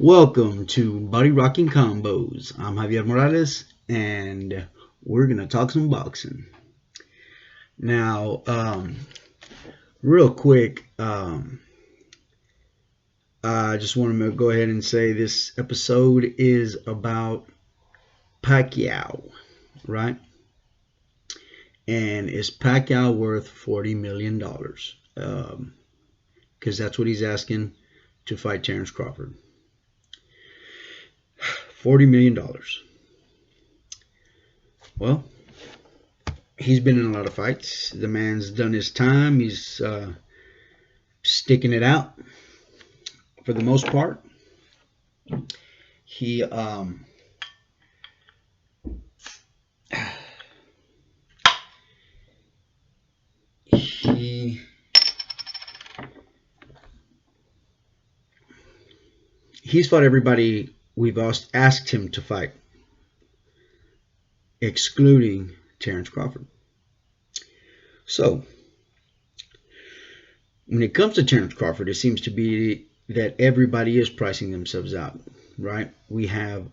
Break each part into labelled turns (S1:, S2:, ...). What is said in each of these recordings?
S1: Welcome to Body Rocking Combos. I'm Javier Morales, and we're gonna talk some boxing. Now, real quick, I just want to go ahead and say this episode is about Pacquiao, right? And is Pacquiao worth $40 million? Because that's what he's asking to fight Terence Crawford. $40 million. Well, he's been in a lot of fights. The man's done his time. He's sticking it out for the most part. He he's fought everybody we've asked him to fight, excluding Terence Crawford. So, when it comes to Terence Crawford, it seems to be that everybody is pricing themselves out, right? We have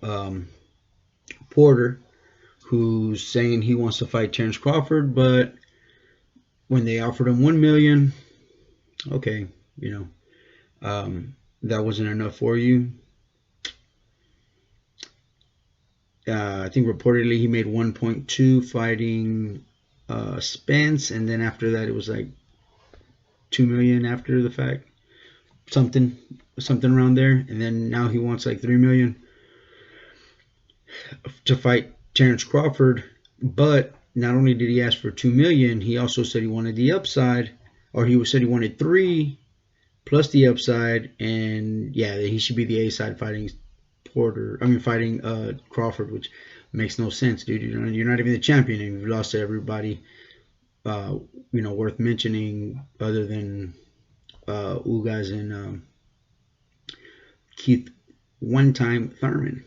S1: Porter, who's saying he wants to fight Terence Crawford, but when they offered him $1 million, okay, that wasn't enough for you. I think reportedly he made 1.2 fighting Spence, and then after that it was like 2 million after the fact, something around there, and then now he wants like 3 million to fight Terence Crawford. But not only did he ask for 2 million, he also said he wanted the upside, or he said he wanted 3 plus the upside, and yeah, he should be the A side fighting Crawford, which makes no sense, dude. You're not even the champion, and you've lost to everybody worth mentioning other than Ugas and Keith one-time Thurman.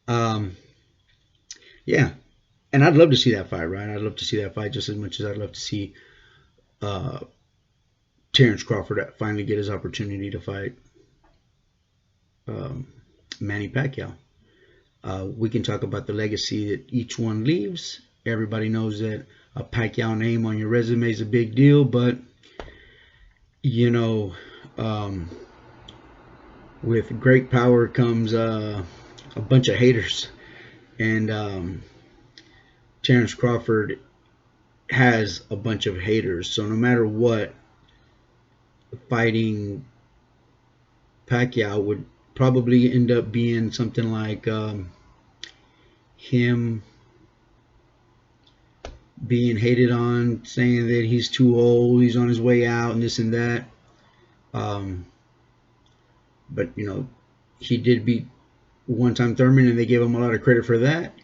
S1: Yeah, and I'd love to see that fight, right? I'd love to see that fight just as much as I'd love to see Terence Crawford finally get his opportunity to fight Manny Pacquiao. We can talk about the legacy that each one leaves. Everybody knows that a Pacquiao name on your resume is a big deal, but with great power comes a bunch of haters, and Terence Crawford has a bunch of haters. So no matter what, fighting Pacquiao would probably end up being something like him being hated on, saying that he's too old, he's on his way out, and this and that. But he did beat one-time Thurman, and they gave him a lot of credit for that,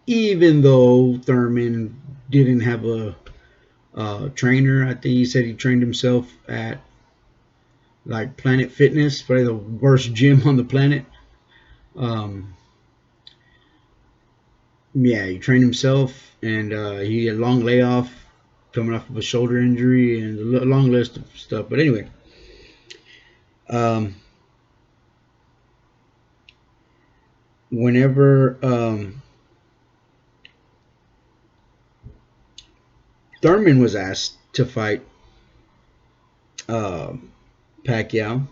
S1: even though Thurman didn't have a trainer. I think he said he trained himself at like Planet Fitness, probably the worst gym on the planet. Yeah, he trained himself, and he had a long layoff coming off of a shoulder injury and a long list of stuff. But anyway, whenever Thurman was asked to fight Pacquiao,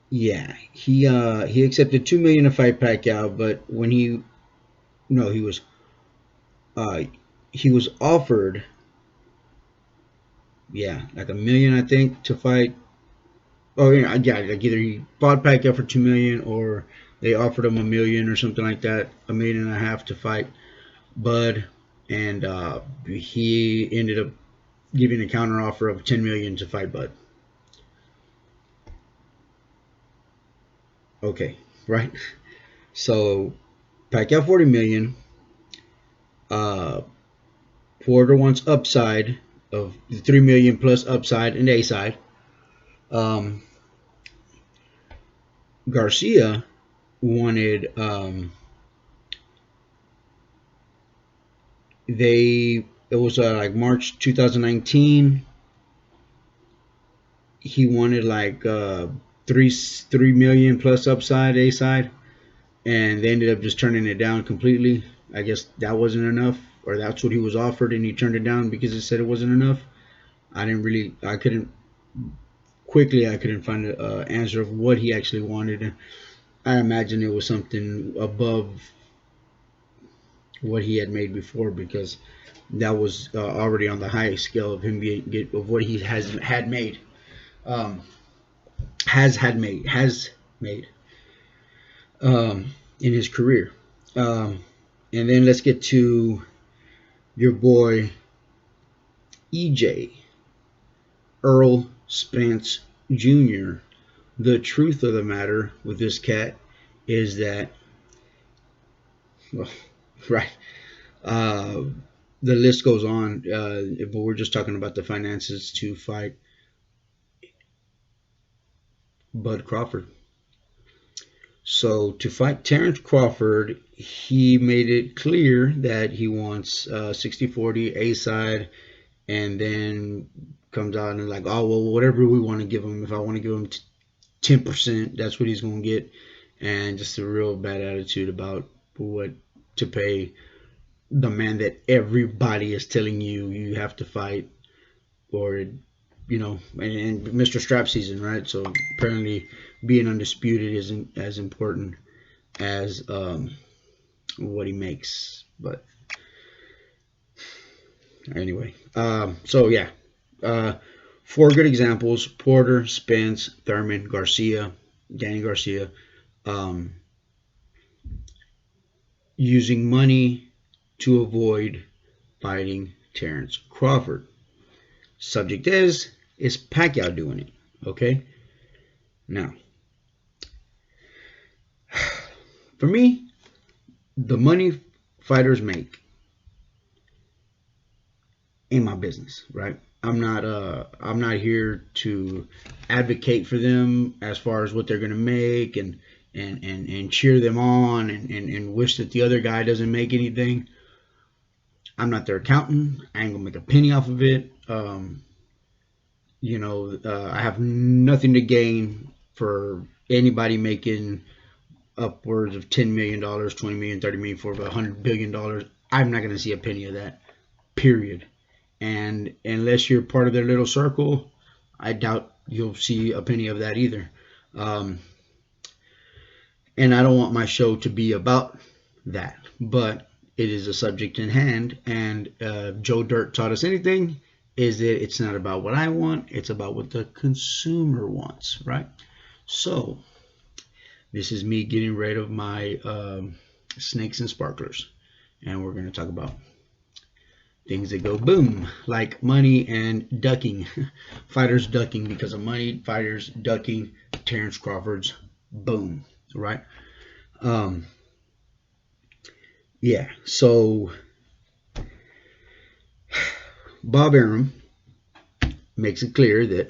S1: yeah, he accepted 2 million to fight Pacquiao, but when he was offered like $1 million, I think, to fight. Oh yeah, like either he bought Pacquiao for 2 million or they offered him $1 million or something like that, $1.5 million to fight Bud, and he ended up giving a counter offer of 10 million to fight Bud. Okay, right? So Pacquiao 40 million. Porter wants upside of 3 million plus upside and A side. Garcia wanted it was like March 2019. he wanted like 3 million plus upside A side, and they ended up just turning it down completely. I guess that wasn't enough, or that's what he was offered, and he turned it down because it said it wasn't enough. I couldn't find an answer of what he actually wanted. I imagine it was something above what he had made before, because that was already on the high scale of him of what he had made, um, has made in his career. And then let's get to your boy EJ, Earl Spence Jr. The truth of the matter with this cat is that, well, right, uh, the list goes on, but we're just talking about the finances to fight Bud Crawford. So to fight Terence Crawford, he made it clear that he wants 60-40 A side, and then comes out and like, oh well, whatever we want to give him. If I want to give him 10%, that's what he's going to get, and just a real bad attitude about what to pay the man that everybody is telling you have to fight, or and Mr. Strap season, right? So apparently being undisputed isn't as important as what he makes. But anyway, so yeah, four good examples: Porter, Spence, Thurman, Garcia, Danny Garcia, using money to avoid fighting Terence Crawford. Subject is Pacquiao doing it? Okay. Now, for me, the money fighters make ain't my business, right? I'm not here to advocate for them as far as what they're gonna make, and cheer them on, and wish that the other guy doesn't make anything. I'm not their accountant. I ain't gonna make a penny off of it. I have nothing to gain for anybody making upwards of $10 million, $20 million, $30 million, for $100 billion. I'm not going to see a penny of that, period. And unless you're part of their little circle, I doubt you'll see a penny of that either. And I don't want my show to be about that, but it is a subject in hand. And Joe Dirt taught us anything, is that it's not about what I want, it's about what the consumer wants, right? So this is me getting rid of my snakes and sparklers, and we're going to talk about things that go boom, like money and ducking. Fighters ducking because of money, fighters ducking Terence Crawford's boom, right? Yeah, so Bob Arum makes it clear that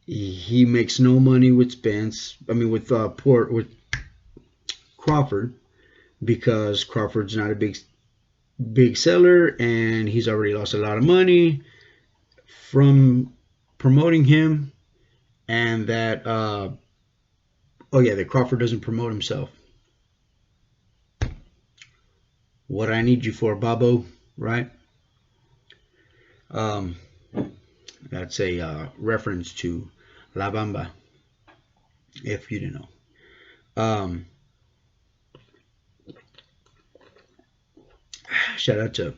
S1: he makes no money with with Crawford, because Crawford's not a big seller, and he's already lost a lot of money from promoting him, and that that Crawford doesn't promote himself. What I need you for, Bobo, right? That's a reference to La Bamba, if you didn't know. Shout out to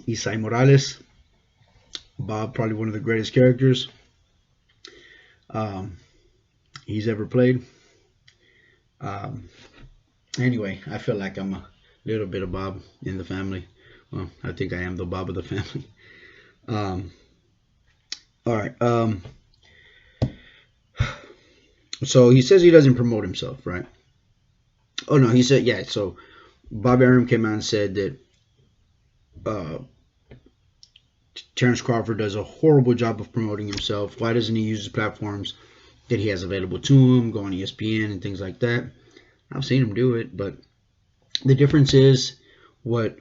S1: Isai Morales. Bob, probably one of the greatest characters he's ever played. Anyway, I feel like I'm a little bit of Bob in the family. Well, I think I am the Bob of the family. All right. So he says he doesn't promote himself, right? Oh no, he said, yeah. So Bob Arum came out and said that Terence Crawford does a horrible job of promoting himself. Why doesn't he use the platforms that he has available to him, go on ESPN and things like that? I've seen him do it, but the difference is what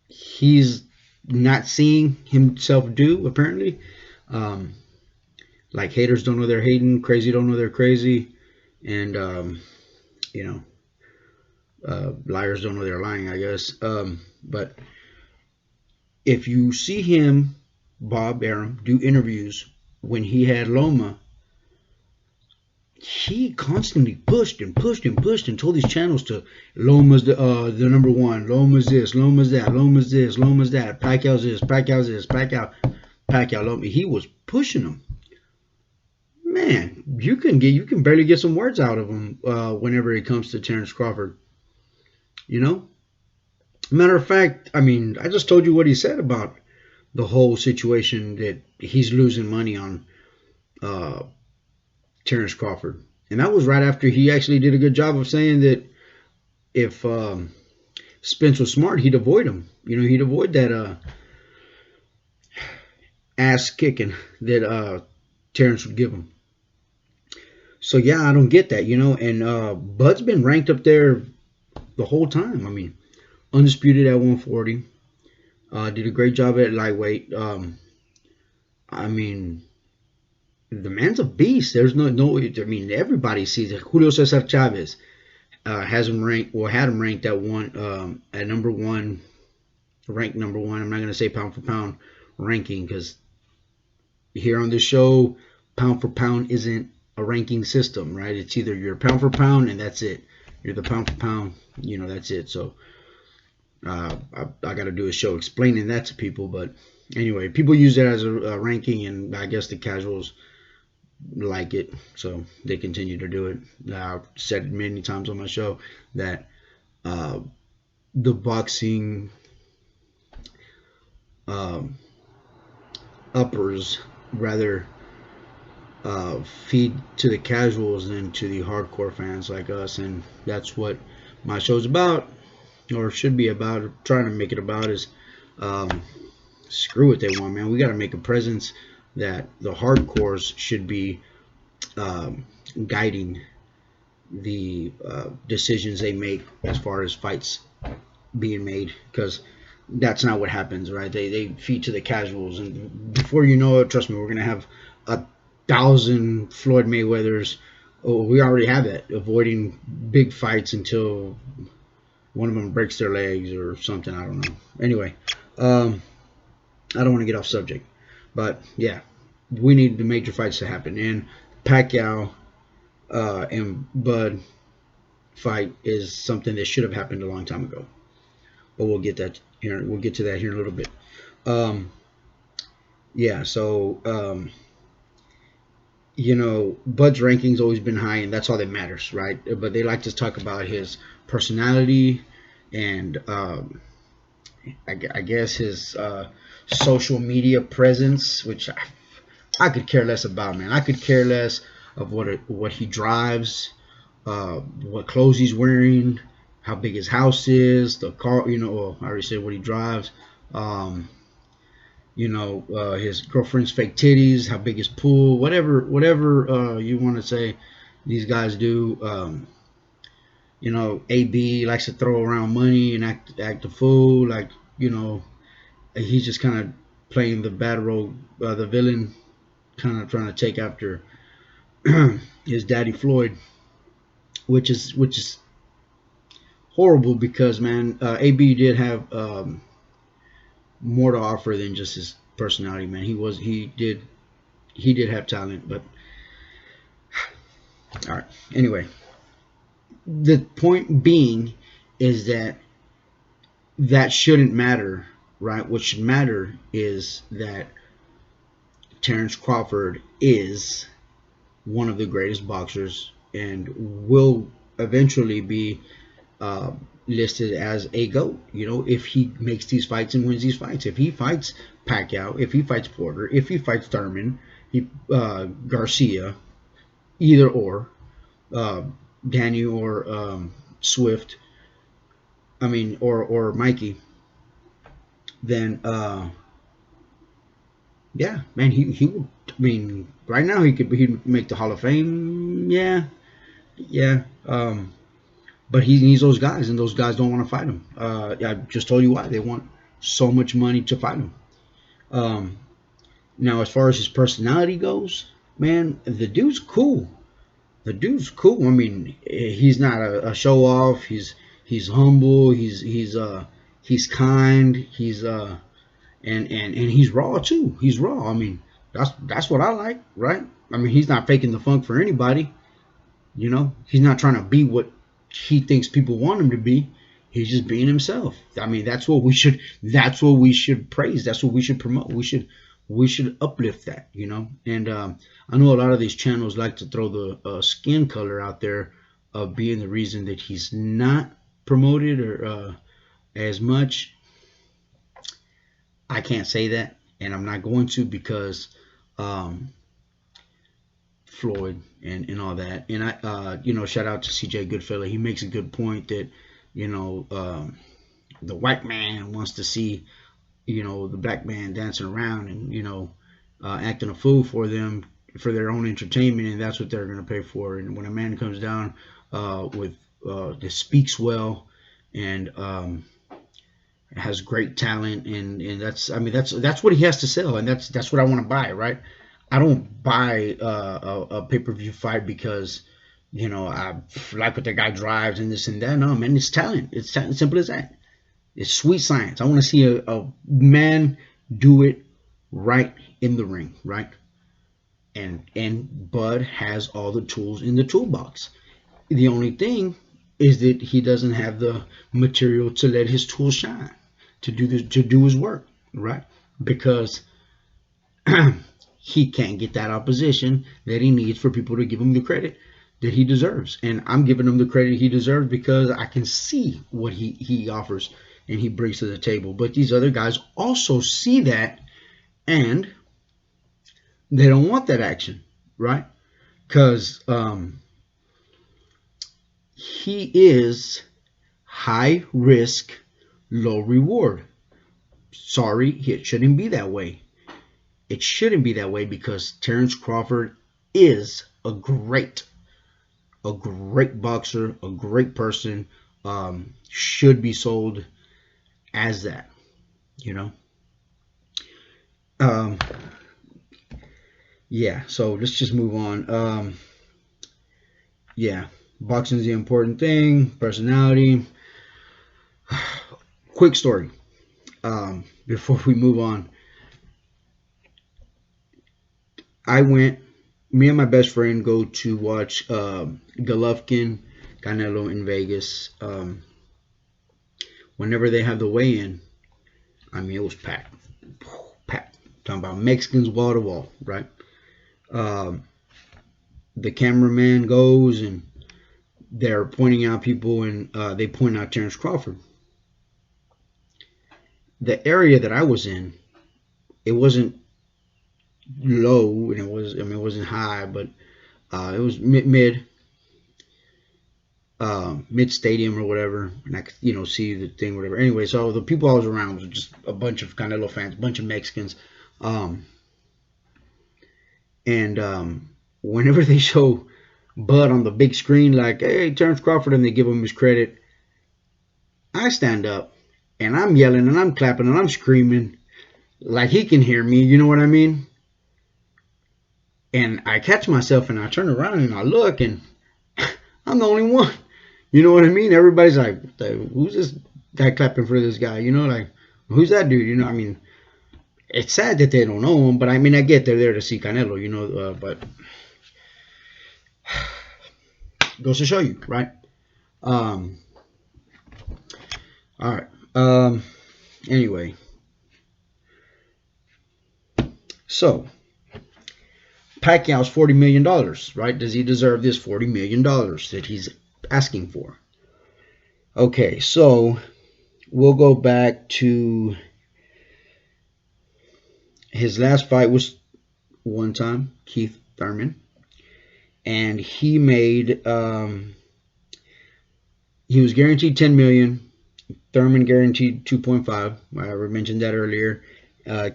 S1: he's not seeing himself do, apparently. Like haters don't know they're hating, crazy don't know they're crazy, and you know, liars don't know they're lying, I guess. But if you see him, Bob Arum, do interviews when he had Loma, he constantly pushed and pushed and pushed and told these channels to Loma's the number one, Loma's this, Loma's that, Loma's this, Loma's that, Pacquiao's this, Pacquiao's this, Pacquiao Loma. He was pushing them. Man, you can barely get some words out of him whenever it comes to Terence Crawford. You know, matter of fact, I mean, I just told you what he said about the whole situation that he's losing money on Terence Crawford. And that was right after he actually did a good job of saying that if Spence was smart, he'd avoid him. You know, he'd avoid that ass kicking that Terence would give him. So, yeah, I don't get that, you know. And Bud's been ranked up there the whole time. I mean, undisputed at 140. Did a great job at lightweight. I mean, the man's a beast. There's no. I mean, everybody sees it. Julio Cesar Chavez has him ranked, or had him ranked at number one, ranked number one. I'm not gonna say pound for pound ranking because here on this show, pound for pound isn't a ranking system, right? It's either you're pound for pound and that's it. You're the pound for pound, you know, that's it. So I got to do a show explaining that to people. But anyway, people use it as a ranking, and I guess the casuals like it, so they continue to do it. I've said many times on my show that the boxing uppers rather feed to the casuals than to the hardcore fans like us, and that's what my show's about, or should be about, or trying to make it about, is screw what they want, man. We got to make a presence that the hardcores should be guiding the decisions they make as far as fights being made, because that's not what happens, right? They feed to the casuals, and before you know it, trust me, we're going to have 1,000 Floyd Mayweathers. Oh, we already have that, avoiding big fights until one of them breaks their legs or something. I don't know. Anyway, I don't want to get off subject, but yeah, we need the major fights to happen. And Pacquiao and Bud fight is something that should have happened a long time ago. But we'll get that here. We'll get to that here in a little bit. Yeah. So you know, Bud's ranking's always been high, and that's all that matters, right? But they like to talk about his personality and I guess his social media presence, which I could care less about, man. I could care less of what he drives, what clothes he's wearing, how big his house is, the car. You know, I already said what he drives. You know, his girlfriend's fake titties, how big his pool, whatever you want to say these guys do. You know, AB likes to throw around money and act a fool, like, you know, he's just kind of playing the bad role, the villain, kind of trying to take after his daddy Floyd, which is horrible, because, man, AB did have more to offer than just his personality, man. He did have talent, but all right. Anyway, the point being is that shouldn't matter, right? What should matter is that Terence Crawford is one of the greatest boxers and will eventually be listed as a GOAT, you know, if he makes these fights and wins these fights. If he fights Pacquiao, if he fights Porter, if he fights Thurman, Garcia, either or, Danny or Swift, I mean, or Mikey, then yeah, man, he would. I mean, right now he'd make the Hall of Fame. Yeah. But he needs those guys, and those guys don't want to fight him. I just told you why. They want so much money to fight him. Now, as far as his personality goes, Man, the dude's cool. The dude's cool. I mean, he's not a show off. He's humble. He's kind. And he's raw too. He's raw. I mean, that's what I like, right? I mean, he's not faking the funk for anybody. You know, he's not trying to be what he thinks people want him to be. He's just being himself. I mean, that's what we should. That's what we should praise. That's what we should promote. We should uplift that. You know, and I know a lot of these channels like to throw the skin color out there of being the reason that he's not promoted or as much. I can't say that, and I'm not going to because um, Floyd and all that. And shout out to CJ Goodfellow. He makes a good point that you know the white man wants to see the black man dancing around and acting a fool for them for their own entertainment, and that's what they're going to pay for. And when a man comes down with that speaks well and has great talent, and that's what he has to sell, and that's what I want to buy, right? I don't buy a pay-per-view fight because I like what the guy drives and this and that. No, man, it's talent. It's talent, simple as that. It's sweet science. I want to see a man do it right in the ring, right? And Bud has all the tools in the toolbox. The only thing is that he doesn't have the material to let his tools shine, to do his work, right? Because he can't get that opposition that he needs for people to give him the credit that he deserves. And I'm giving him the credit he deserves because I can see what he offers and he brings to the table. But these other guys also see that, and they don't want that action, right? Because he is high risk, low reward. Sorry, it shouldn't be that way. It shouldn't be that way because Terence Crawford is a great boxer, a great person, should be sold as that, yeah, so let's just move on. Yeah, boxing is the important thing, personality. Quick story, before we move on. Me and my best friend go to watch Golovkin, Canelo in Vegas. Whenever they have the weigh-in, I mean, it was packed. Talking about Mexicans wall to wall, right? The cameraman goes and they're pointing out people, and they point out Terence Crawford. The area that I was in, it wasn't low, and it wasn't high, but it was mid stadium or whatever, and I could see the thing, whatever. Anyway, so the people I was around was just a bunch of Canelo fans, a bunch of Mexicans, and whenever they show Bud on the big screen, like, hey, Terence Crawford, and they give him his credit, I stand up and I'm yelling and I'm clapping and I'm screaming like he can hear me, you know what I mean? And I catch myself and I turn around and I look, and I'm the only one. You know what I mean? Everybody's like, who's this guy clapping for this guy? Like, who's that dude? I mean, it's sad that they don't know him, but I mean, I get they're there to see Canelo, but goes to show you, right? All right. Anyway, so Pacquiao's $40 million, right? Does he deserve this $40 million that he's asking for? Okay, so we'll go back to his last fight was one time, Keith Thurman, and he made he was guaranteed $10 million. Thurman guaranteed 2.5. I mentioned that earlier.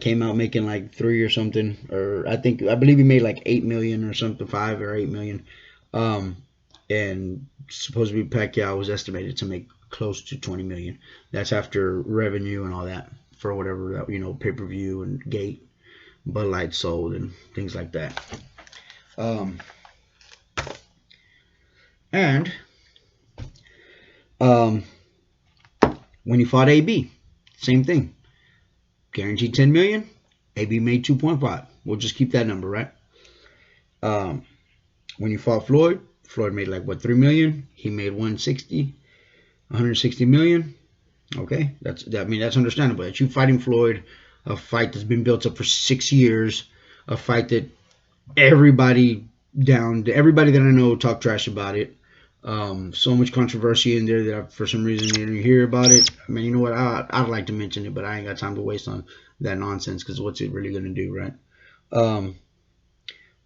S1: Came out making like 3 or something, or I believe he made like 8 million or something, 5 or 8 million. And supposedly Pacquiao was estimated to make close to 20 million. That's after revenue and all that for whatever that, pay-per-view and gate, Bud Light sold and things like that. Um, and um, when he fought AB, same thing. Guaranteed 10 million. AB made 2.5. We'll just keep that number, right? When he fought Floyd, Floyd made like what, 3 million. He made 160 million. Okay, that's understandable. That you fighting Floyd, a fight that's been built up for 6 years, a fight that everybody that I know talk trash about it. So much controversy in there that for some reason you didn't hear about it. I mean, you know what? I'd like to mention it, but I ain't got time to waste on that nonsense because what's it really going to do, right?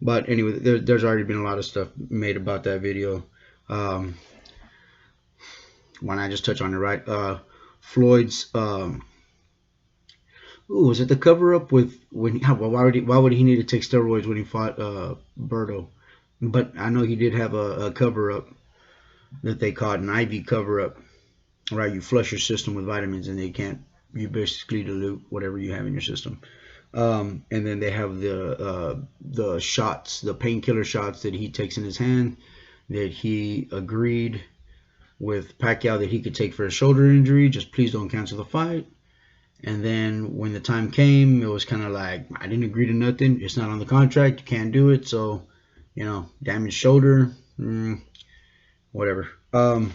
S1: But anyway, there's already been a lot of stuff made about that video. Why not just touch on it, right? Floyd's was it the cover up with why would he need to take steroids when he fought Berto? But I know he did have a cover up that they caught an IV cover up, right? You flush your system with vitamins and you basically dilute whatever you have in your system. And then they have the shots, the painkiller shots that he takes in his hand that he agreed with Pacquiao that he could take for a shoulder injury. Just please don't cancel the fight. And then when the time came, it was kind of like, I didn't agree to nothing. It's not on the contract. You can't do it. So, damaged shoulder, whatever. And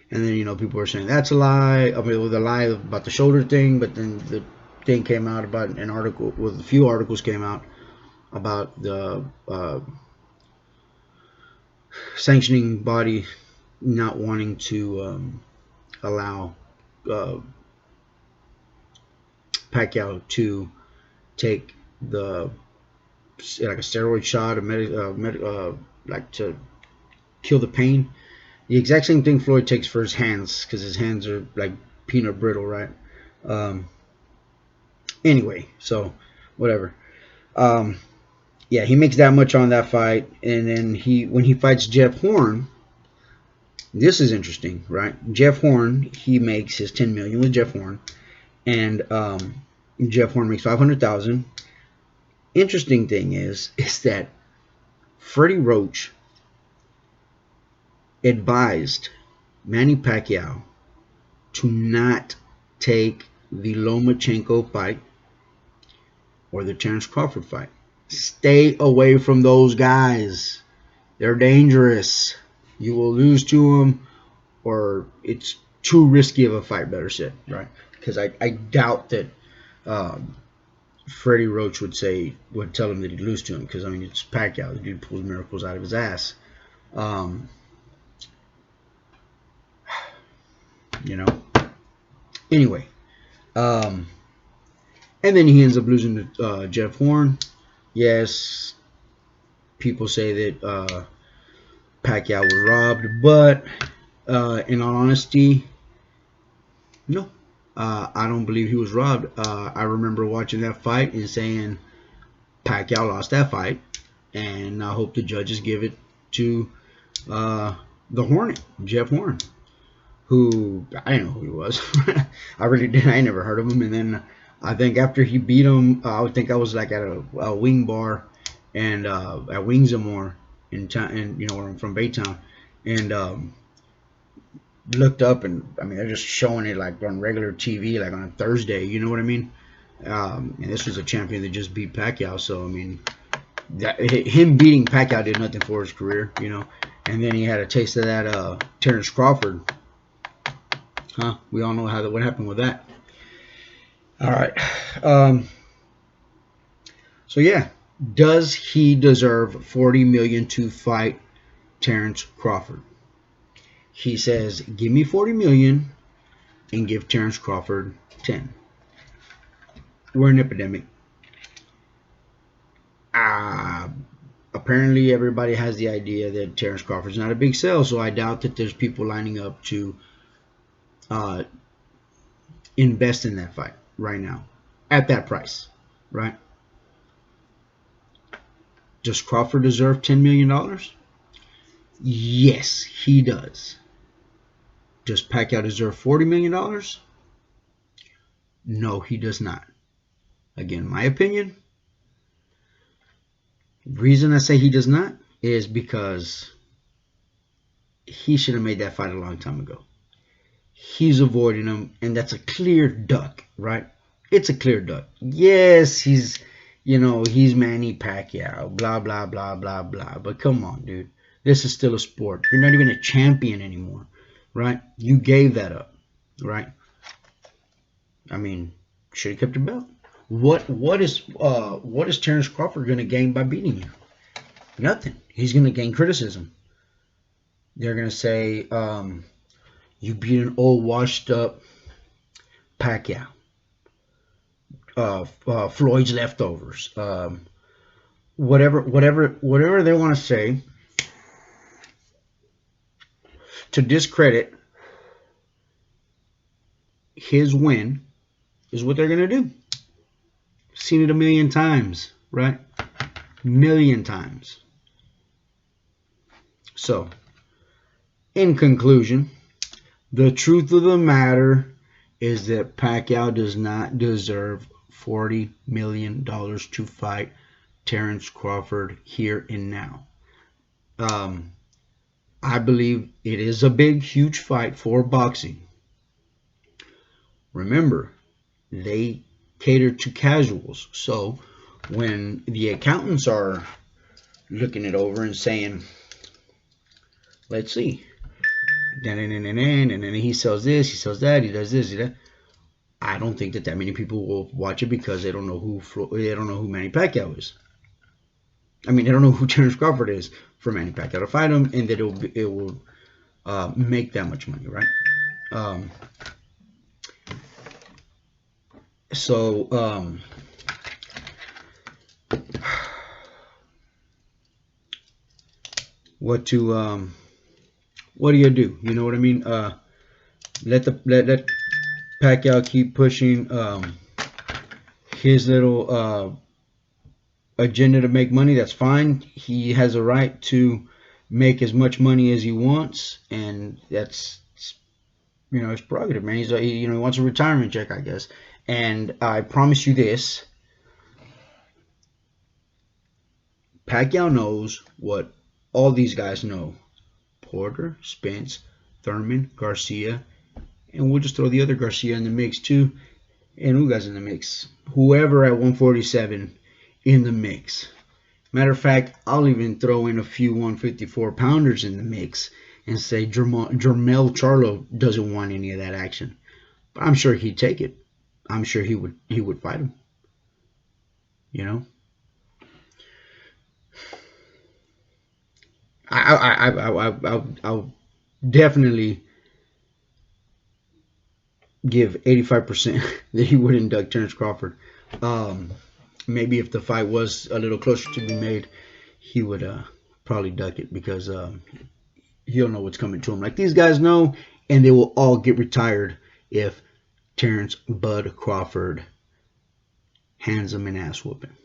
S1: then, people were saying that's a lie. I mean, it was a lie about the shoulder thing. But then the thing came out about an article, a few articles came out about the sanctioning body not wanting to allow Pacquiao to take a steroid shot, like to kill the pain. The exact same thing Floyd takes for his hands because his hands are like peanut brittle, right? Anyway, so whatever. Yeah, he makes that much on that fight, and then when he fights Jeff Horn, this is interesting, right? Jeff Horn, he makes his 10 million with Jeff Horn, and Jeff Horn makes 500,000. Interesting thing is that Freddie Roach advised Manny Pacquiao to not take the Lomachenko fight or the Terence Crawford fight. Stay away from those guys. They're dangerous. You will lose to them, or it's too risky of a fight, better said, right? Because I doubt that Freddie Roach would tell him that he'd lose to him, because I mean, it's Pacquiao. The dude pulls miracles out of his ass. Anyway, and then he ends up losing to Jeff Horn. Yes, people say that Pacquiao was robbed, but in all honesty, no. I don't believe he was robbed. I remember watching that fight and saying Pacquiao lost that fight, and I hope the judges give it to the Hornet, Jeff Horn, who I didn't know who he was. I really didn't. I never heard of him. And then I think after he beat him, I think I was like at a wing bar and at Wings and More in town, and where I'm from, Baytown, and looked up, and I mean, they're just showing it like on regular TV, like on a Thursday, you know what I mean? And this was a champion that just beat Pacquiao, so I mean, him beating Pacquiao did nothing for his career, And then he had a taste of that Terence Crawford. We all know what happened with that. All right. So yeah, does he deserve $40 million to fight Terence Crawford? He says, give me $40 million and give Terence Crawford 10. We're an epidemic. Apparently everybody has the idea that Terence Crawford's not a big sell, so I doubt that there's people lining up to invest in that fight right now at that price, right? Does Crawford deserve $10 million? Yes, he does. Does Pacquiao deserve $40 million? No, he does not. Again, my opinion, Reason I say he does not is because he should have made that fight a long time ago. He's avoiding him, and that's a clear duck, right? It's a clear duck. Yes, he's Manny Pacquiao, blah, blah, blah, blah, blah. But come on, dude. This is still a sport. You're not even a champion anymore, right? You gave that up, right? I mean, should have kept your belt. What is Terence Crawford going to gain by beating you? Nothing. He's going to gain criticism. They're going to say, you beat an old, washed up Pacquiao. Floyd's leftovers. Whatever they want to say to discredit his win is what they're going to do. Seen it a million times, right? Million times. So, in conclusion, the truth of the matter is that Pacquiao does not deserve $40 million to fight Terence Crawford here and now. I believe it is a big, huge fight for boxing. Remember, they cater to casuals. So when the accountants are looking it over and saying, let's see, and then he sells this, he sells that, he does this, he does that. I don't think that many people will watch it because they don't know who Manny Pacquiao is. I mean, they don't know who Terence Crawford is for Manny Pacquiao to fight him, and that it will make that much money, right? What do you do? You know what I mean? Let Pacquiao keep pushing his little agenda to make money. That's fine. He has a right to make as much money as he wants, and that's his prerogative, man. He wants a retirement check, I guess. And I promise you this: Pacquiao knows what all these guys know. Porter, Spence, Thurman, Garcia, and we'll just throw the other Garcia in the mix too. And who guys in the mix? Whoever at 147 in the mix. Matter of fact, I'll even throw in a few 154 pounders in the mix and say Jermell Charlo doesn't want any of that action. But I'm sure he'd take it. I'm sure he would fight him. You know? I'll definitely give 85% that he would induct Terence Crawford. Maybe if the fight was a little closer to be made, he would probably duck it because he'll know what's coming to him. Like these guys know, and they will all get retired if Terence Bud Crawford hands him an ass whooping.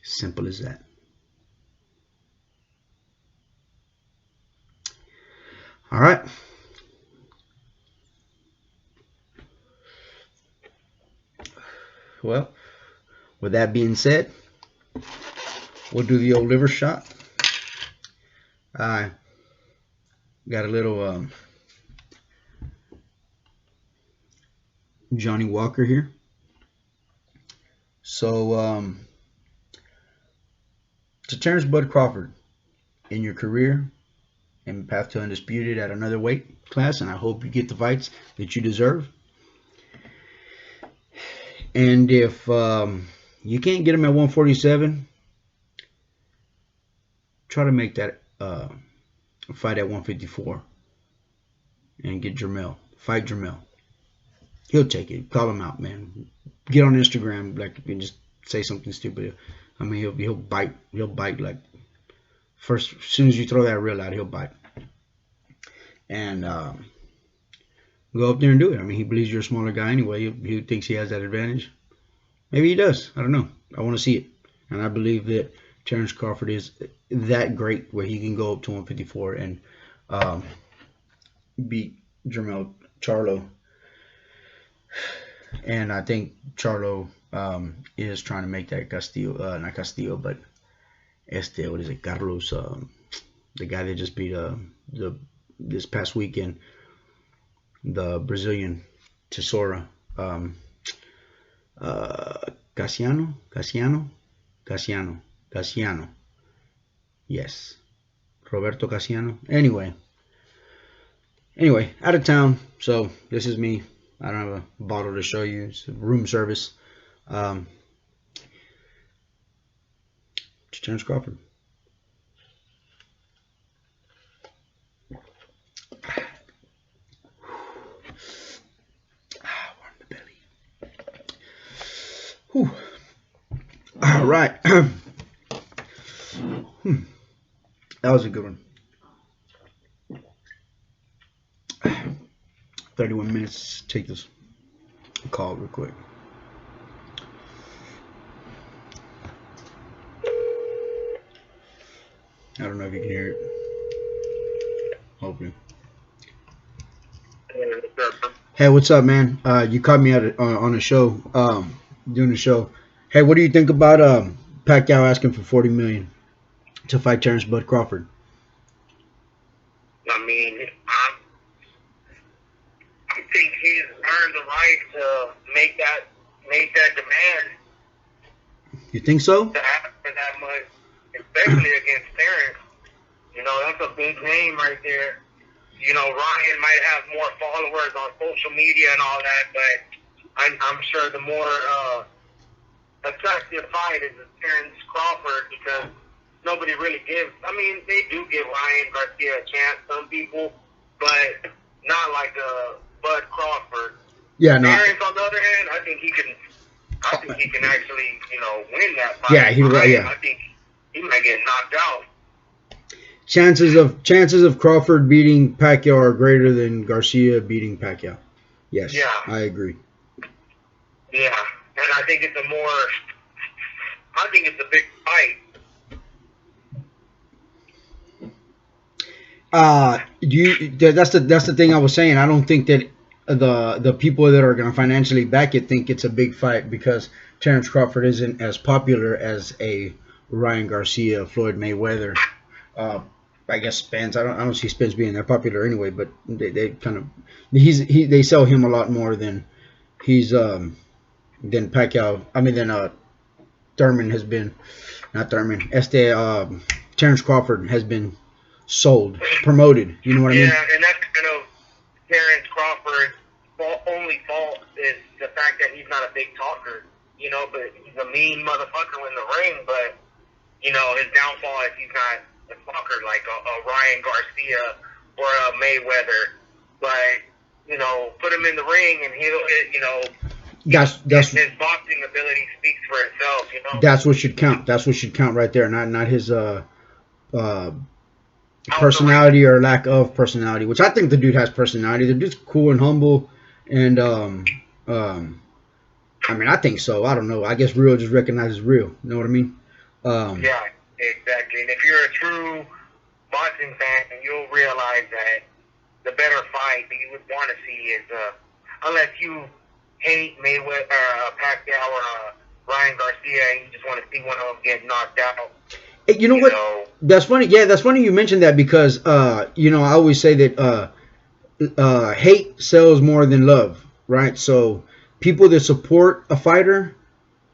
S1: Simple as that. All right. Well, with that being said, we'll do the old liver shot. I got a little Johnny Walker here. So, to Terence Bud Crawford, in your career and path to undisputed at another weight class, and I hope you get the fights that you deserve. And if you can't get him at 147, try to make that fight at 154 and get Jermell. Fight Jermell. He'll take it. Call him out, man. Get on Instagram, and just say something stupid. I mean, he'll bite. He'll bite like first. As soon as you throw that reel out, he'll bite. And go up there and do it. I mean, he believes you're a smaller guy anyway. He thinks he has that advantage. Maybe he does. I don't know. I want to see it. And I believe that Terence Crawford is that great where he can go up to 154 and beat Jermell Charlo. And I think Charlo is trying to make that Castillo, not Castillo, but what is it, Carlos, the guy that just beat this past weekend, the Brazilian Tesora, Casiano, yes, Roberto Casiano. Anyway, out of town, so this is me. I don't have a bottle to show you. It's room service. Terence Crawford. Warm the belly. Whew. All right. That was a good one. 31 minutes. Take this call real quick. I don't know if you can hear it. Hopefully. Hey, what's up, man? You caught me on a show, doing a show. Hey, what do you think about Pacquiao asking for $40 million to fight Terence Bud Crawford?
S2: I mean, I think he's earned the right to make that demand.
S1: You think so?
S2: To ask for that much, especially against Terence. You know, that's a big name right there. You know, Ryan might have more followers on social media and all that, but I'm sure the more attractive fight is Terence Crawford, because nobody really gives. I mean, they do give Ryan Garcia a chance, some people, but not like Bud Crawford.
S1: Yeah, no.
S2: Terence, on the other hand, I think he can actually, you know, win that fight.
S1: Yeah, yeah.
S2: I think he might get knocked out.
S1: Chances of Crawford beating Pacquiao are greater than Garcia beating Pacquiao. Yes, yeah. I agree.
S2: Yeah, and I think it's a big fight.
S1: That's the thing I was saying. I don't think that the people that are going to financially back it think it's a big fight, because Terence Crawford isn't as popular as a Ryan Garcia, Floyd Mayweather. I guess Spence. I don't see Spence being that popular anyway, but they kind of they sell him a lot more than than Pacquiao. I mean, than Thurman has been. Not Thurman. Terence Crawford has been sold, promoted. You know what I mean?
S2: Yeah, and that's kind of Terence Crawford's only fault is the fact that he's not a big talker. You know, but he's a mean motherfucker in the ring. But you know, his downfall is he's not a talker like a Ryan Garcia or a Mayweather. But you know, put him in the ring and he'll, you know,
S1: that's
S2: his boxing ability speaks for itself. You know,
S1: that's what should count. That's what should count right there. Not his personality or lack of personality, which I think the dude has personality. The dude's cool and humble, and I mean, I think so. I don't know. I guess real just recognizes real. You know what I mean?
S2: Yeah, exactly. And if you're a true boxing fan, you'll realize that the better fight that you would want to see is, unless you hate Mayweather, Pacquiao, or Ryan Garcia, and you just want to see one of them get knocked out.
S1: Hey, you know what? That's funny. Yeah, that's funny you mentioned that, because you know, I always say that hate sells more than love, right? So people that support a fighter,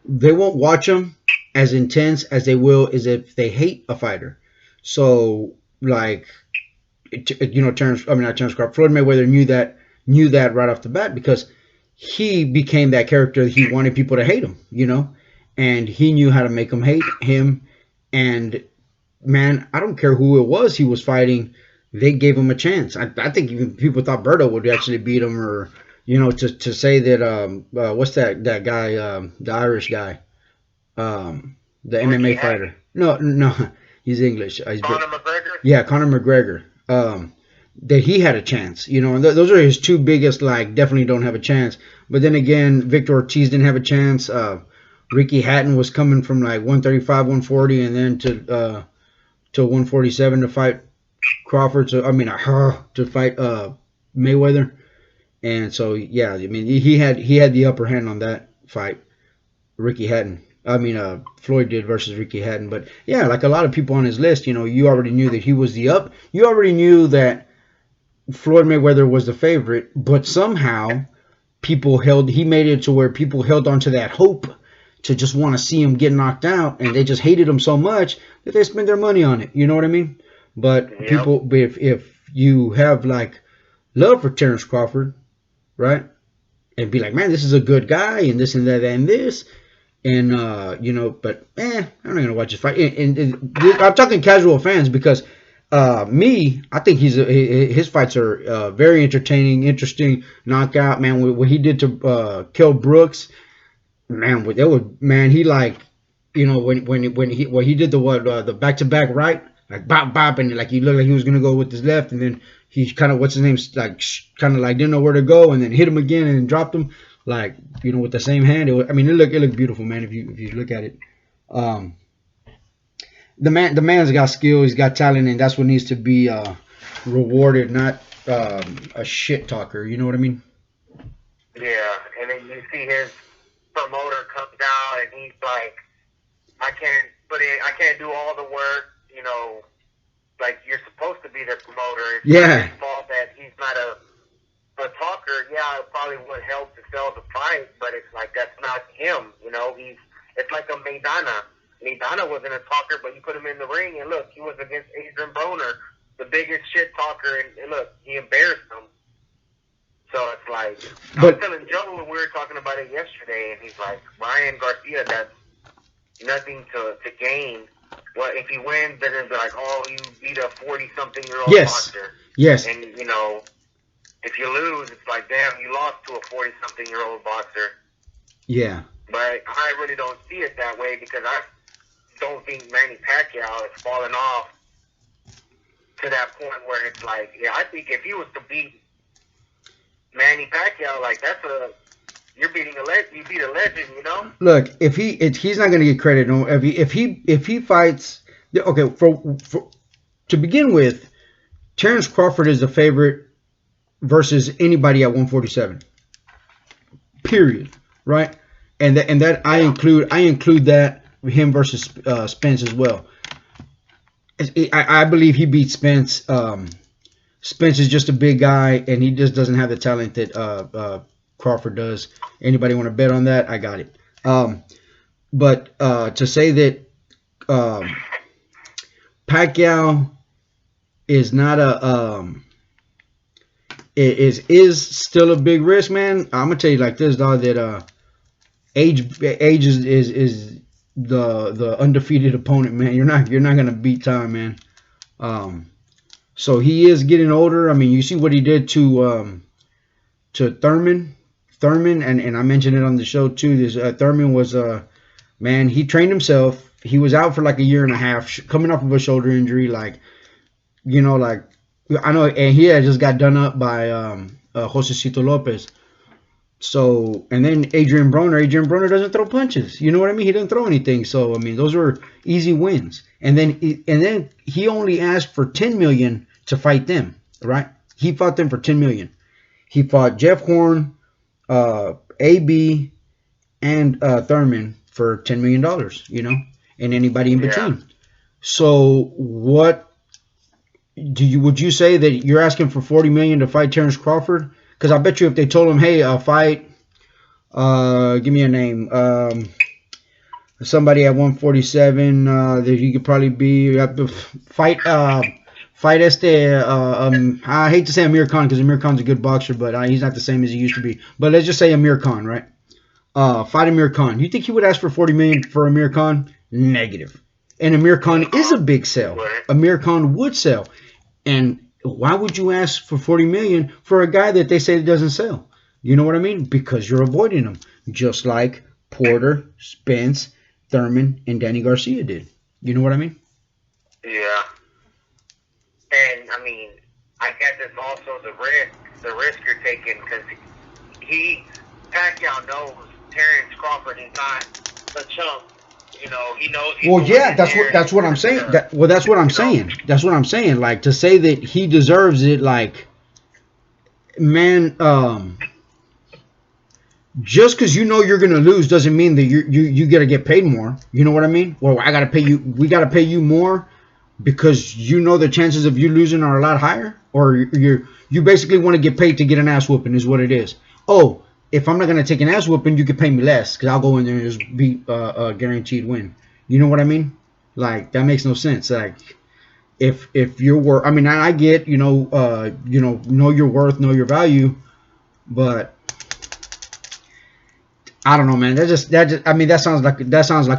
S1: they won't watch them as intense as they will as if they hate a fighter. So like, you know, Floyd Mayweather knew that right off the bat, because he became that character. He wanted people to hate him, you know, and he knew how to make them hate him. And man, I don't care who it was he was fighting, they gave him a chance. I think even people thought Berto would actually beat him, or you know, to say that what's that guy, the Irish guy, the MMA fighter. No, he's English. Conor
S2: McGregor.
S1: Yeah, Conor McGregor. That he had a chance, you know, and those are his two biggest. Like, definitely don't have a chance. But then again, Victor Ortiz didn't have a chance. Ricky Hatton was coming from like 135, 140, and then to 147 to fight Crawford. So I mean, to fight Mayweather. And so yeah, I mean, he had the upper hand on that fight. Ricky Hatton. I mean, Floyd did versus Ricky Hatton. But yeah, like a lot of people on his list, you know, you already knew that he was the up. You already knew that Floyd Mayweather was the favorite, but somehow he made it to where people held on to that hope to just want to see him get knocked out, and they just hated him so much that they spent their money on it. You know what I mean? But people, if you have like love for Terence Crawford, right, and be like, man, this is a good guy, and this and that and this, and you know, but I'm not gonna watch his fight. And I'm talking casual fans because I think his fights are very entertaining, interesting. Knockout, man. What he did to Kell Brooks, man. He like, you know, when he did the back to back right, like bop bop, and like he looked like he was gonna go with his left, and then he kind of kind of like didn't know where to go, and then hit him again and dropped him, like, you know, with the same hand. It looked beautiful, man. If you look at it. The man's got skill, he's got talent, and that's what needs to be rewarded, not a shit talker. You know what I mean?
S2: Yeah, and then you see his promoter comes out, and he's like, I can't do all the work. You know, like you're supposed to be the promoter. It's not his fault that he's not a talker. Yeah, it probably would help to sell the fight, but it's like that's not him. You know, it's like a Maidana. Maidana wasn't a talker, but you put him in the ring, and look, he was against Adrian Broner, the biggest shit talker, and look, he embarrassed him. So it's like, I was telling Joe when we were talking about it yesterday, and he's like, Ryan Garcia, that's nothing to gain. Well, if he wins, then it'll be like, oh, you beat a 40-something-year-old boxer.
S1: Yes.
S2: And, you know, if you lose, it's like, damn, you lost to a 40-something-year-old boxer.
S1: Yeah.
S2: But I really don't see it that way because I don't think Manny Pacquiao has fallen off to that point where it's like, yeah, I think if he was to beat Manny Pacquiao, like you beat a legend, you know.
S1: Look, he's not gonna get credit. No, if he fights, okay. For to begin with, Terence Crawford is the favorite versus anybody at 147. Period. Right, and that I include that. Him versus Spence as well. I believe he beat Spence. Spence is just a big guy, and he just doesn't have the talent that Crawford does. Anybody want to bet on that? I got it. But to say that Pacquiao is not is still a big risk, man. I'm gonna tell you like this, dog. That age is the undefeated opponent, man. You're not gonna beat time, man. So he is getting older. I mean, you see what he did to Thurman, and I mentioned it on the show too. This Thurman was man. He trained himself. He was out for like a year and a half, coming off of a shoulder injury. Like, you know, like I know, and he had just got done up by Josecito Lopez. So, and then Adrian Broner doesn't throw punches. You know what I mean? He doesn't throw anything. So, I mean, those were easy wins. And then he only asked for $10 million to fight them, right? He fought them for $10 million. He fought Jeff Horn, AB, and Thurman for $10 million, you know, and anybody in between. So, would you say that you're asking for $40 million to fight Terence Crawford? Because I bet you if they told him, hey, fight, give me a name, somebody at 147 that he could probably be, fight I hate to say Amir Khan because Amir Khan's a good boxer, but he's not the same as he used to be. But let's just say Amir Khan, right? Fight Amir Khan. You think he would ask for $40 million for Amir Khan? Negative. And Amir Khan is a big sell. Amir Khan would sell. And why would you ask for $40 million for a guy that they say doesn't sell? You know what I mean? Because you're avoiding him, just like Porter, Spence, Thurman, and Danny Garcia did. You know what I mean?
S2: Yeah. And I mean, I guess it's also the risk you're taking because Pacquiao knows Terence Crawford is not a chump. You know, he knows.
S1: Well, yeah, that's what I'm saying. That's what I'm saying. That's what I'm saying. Like, to say that he deserves it, like, man, just because you know you're gonna lose doesn't mean that you gotta get paid more. You know what I mean? Well, I gotta pay you. We gotta pay you more because you know the chances of you losing are a lot higher, or you basically want to get paid to get an ass whooping is what it is. Oh, if I'm not gonna take an ass whooping, you can pay me less because I'll go in there and just be a guaranteed win. You know what I mean? Like that makes no sense. Like if you're worth, I mean, I get know your worth, know your value, but I don't know, man. I mean, that sounds like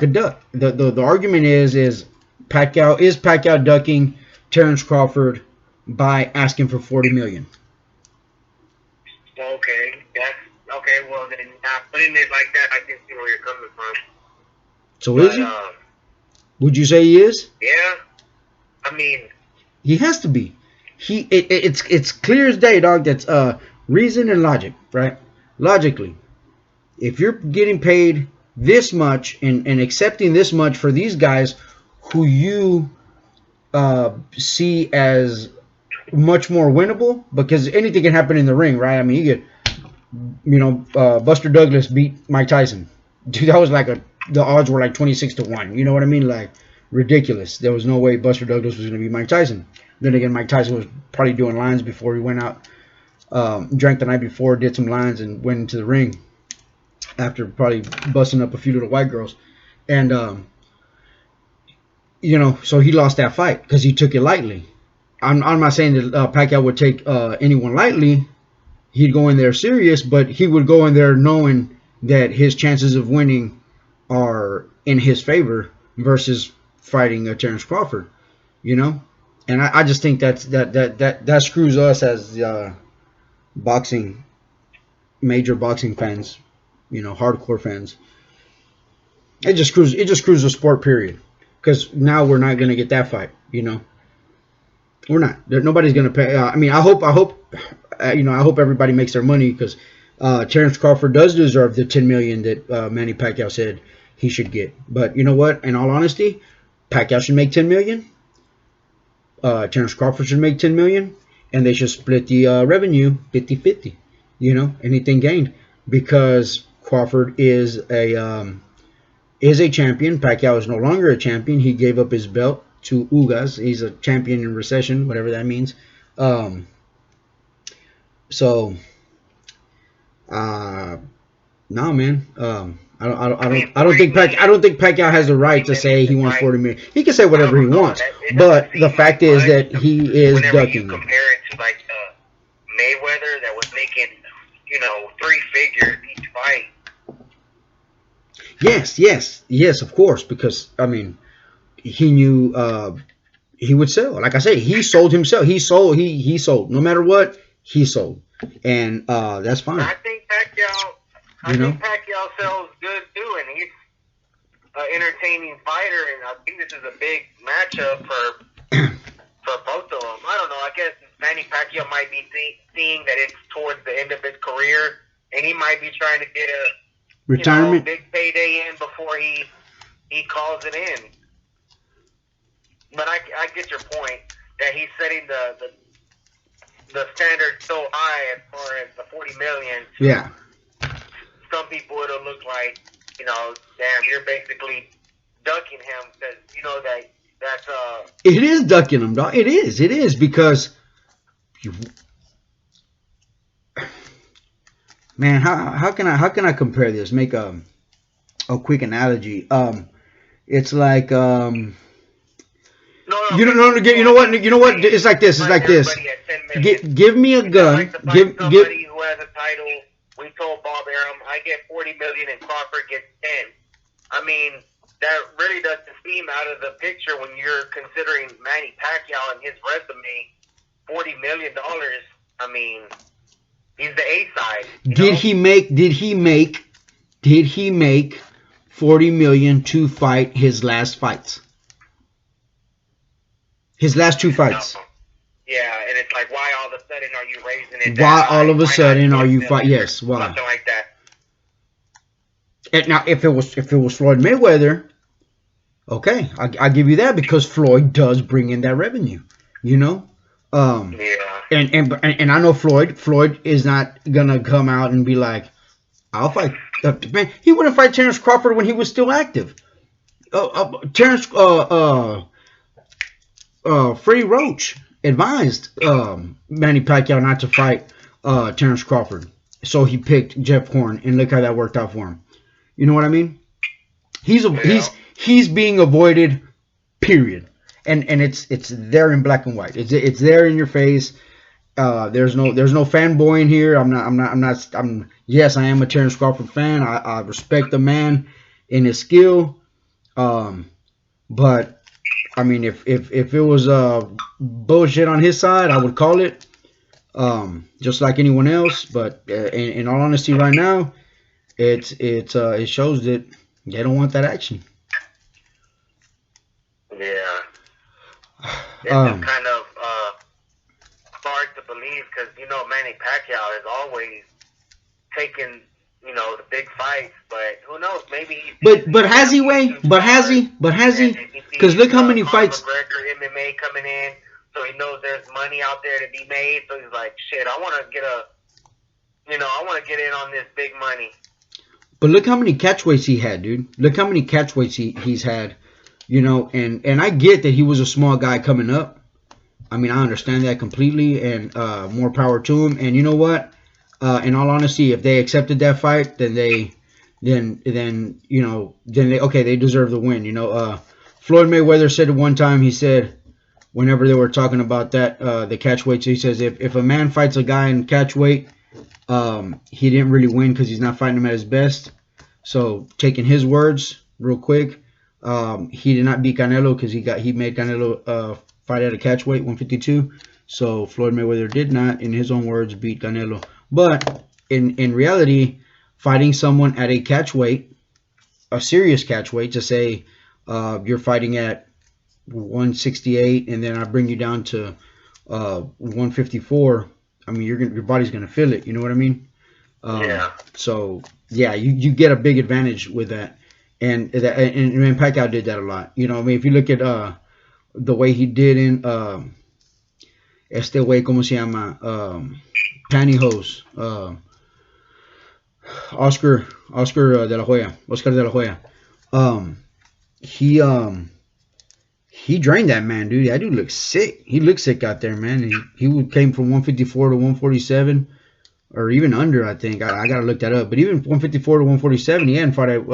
S1: a duck. The argument is Pacquiao ducking Terence Crawford by asking for $40 million.
S2: Okay, that's okay. Well, then, putting it like that, I can see where you're coming from.
S1: So is he? Would you say he is?
S2: Yeah. I mean,
S1: he has to be. It's clear as day, dog. That's reason and logic, right? Logically, if you're getting paid this much and accepting this much for these guys who you see as much more winnable, because anything can happen in the ring, right? I mean, you get, Buster Douglas beat Mike Tyson. Dude, that was like the odds were like 26-1. You know what I mean? Like ridiculous. There was no way Buster Douglas was going to beat Mike Tyson. Then again, Mike Tyson was probably doing lines before he went out, drank the night before, did some lines, and went into the ring after probably busting up a few little white girls. And, so he lost that fight because he took it lightly. I'm not saying that Pacquiao would take anyone lightly. He'd go in there serious, but he would go in there knowing that his chances of winning are in his favor versus fighting Terence Crawford, And I just think that screws us as major boxing fans, hardcore fans. It just screws the sport, period. Because now we're not gonna get that fight, We're not. Nobody's gonna pay. I mean, I hope everybody makes their money because Terence Crawford does deserve the $10 million that Manny Pacquiao said he should get. But you know what? In all honesty, Pacquiao should make $10 million. Terence Crawford should make $10 million, and they should split the revenue 50-50. Anything gained, because Crawford is a champion. Pacquiao is no longer a champion. He gave up his belt to Ugas. He's a champion in recession, whatever that means. No, man. I don't think Pacquiao has the right to say he wants $40 million. He can say whatever he wants, but the fact is that he is ducking.
S2: You compare it to like Mayweather that was making 3 figures each fight.
S1: Yes, of course, because I mean, he knew he would sell. Like I say, he sold himself. He sold. No matter what, he sold, and that's fine.
S2: I think Pacquiao sells good too, and he's an entertaining fighter, and I think this is a big matchup for both of them. I don't know. I guess Manny Pacquiao might be seeing that it's towards the end of his career, and he might be trying to get a
S1: retirement
S2: big payday in before he calls it in. But I get your point that he's setting the standard so high as far as the $40 million.
S1: Yeah.
S2: Some people it'll look like, damn, you're basically ducking him because that's
S1: It is ducking him, dog. It is because man, how can I compare this? Make a quick analogy. It's like you know what? It's like this. Give me a gun.
S2: Give somebody who has a title. We told Bob Arum, I get $40 million and Crawford gets 10. I mean, that really doesn't seem out of the picture when you're considering Manny Pacquiao and his resume. $40 million. I mean, he's the A side.
S1: Did he make $40 million to fight his last fights? His last 2 fights.
S2: No. Yeah, and it's like, why all of a sudden are you raising it?
S1: Why all of a sudden are you fighting? Yes, why?
S2: Something like that.
S1: And now, if it was Floyd Mayweather, okay, I give you that because Floyd does bring in that revenue, Yeah. And I know Floyd is not gonna come out and be like, I'll fight. Man, he wouldn't fight Terence Crawford when he was still active. Terence, Freddie Roach advised Manny Pacquiao not to fight Terence Crawford, so he picked Jeff Horn, and look how that worked out for him. You know what I mean? He's being avoided. Period. And it's there in black and white. It's there in your face. There's no fanboying here. Yes, I am a Terence Crawford fan. I respect the man and his skill. But I mean, if it was bullshit on his side, I would call it, just like anyone else. But in all honesty, right now, it shows that they don't want that action.
S2: Yeah, it's just kind of hard to believe because Manny Pacquiao has always taken the big fights, but who knows? Maybe.
S1: But has he, Wayne? But has he? Because look how many fights.
S2: McGregor MMA coming in, so he knows there's money out there to be made. So he's like, shit, I want to get in on this big money.
S1: But look how many catchweights he had, dude. Look how many catchweights he's had. And I get that he was a small guy coming up. I mean, I understand that completely, and more power to him. And you know what? In all honesty, if they accepted that fight, then they deserve the win. Floyd Mayweather said at one time, he said, whenever they were talking about that, the catchweights, he says, if a man fights a guy in catchweight, he didn't really win because he's not fighting him at his best. So taking his words real quick, he did not beat Canelo because he made Canelo fight at a catchweight 152. So Floyd Mayweather did not, in his own words, beat Canelo. But in reality, fighting someone at a catchweight, a serious catchweight, to say you're fighting at 168 and then I bring you down to 154. I mean, your body's gonna feel it. You know what I mean?
S2: Yeah.
S1: So yeah, you get a big advantage with that, and Pacquiao did that a lot. I mean, if you look at the way he did in este way, ¿cómo se llama? Pantyhose. Oscar de la Hoya. He drained that man, dude. That dude looks sick. He looks sick out there, man. He came from 154 to 147, or even under, I think. I gotta look that up. But even 154 to 147, he hadn't fought at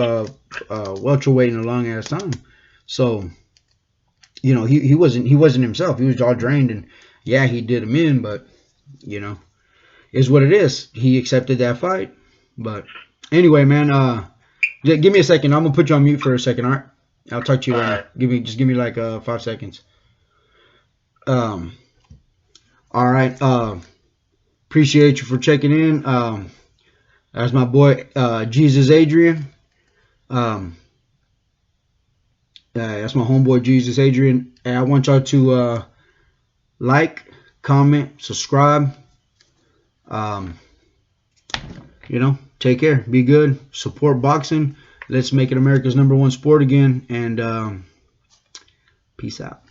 S1: welterweight in a long ass time. So, he wasn't himself. He was all drained, and yeah, he did him in, but is what it is. He accepted that fight. But anyway, man, give me a second. I'm gonna put you on mute for a second, all right? I'll talk to you later. Give me like 5 seconds. All right. Appreciate you for checking in. That's my boy Jesus Adrian. That's my homeboy Jesus Adrian. And I want y'all to like, comment, subscribe. Take care. Be good. Support boxing. Let's make it America's #1 sport again. And peace out.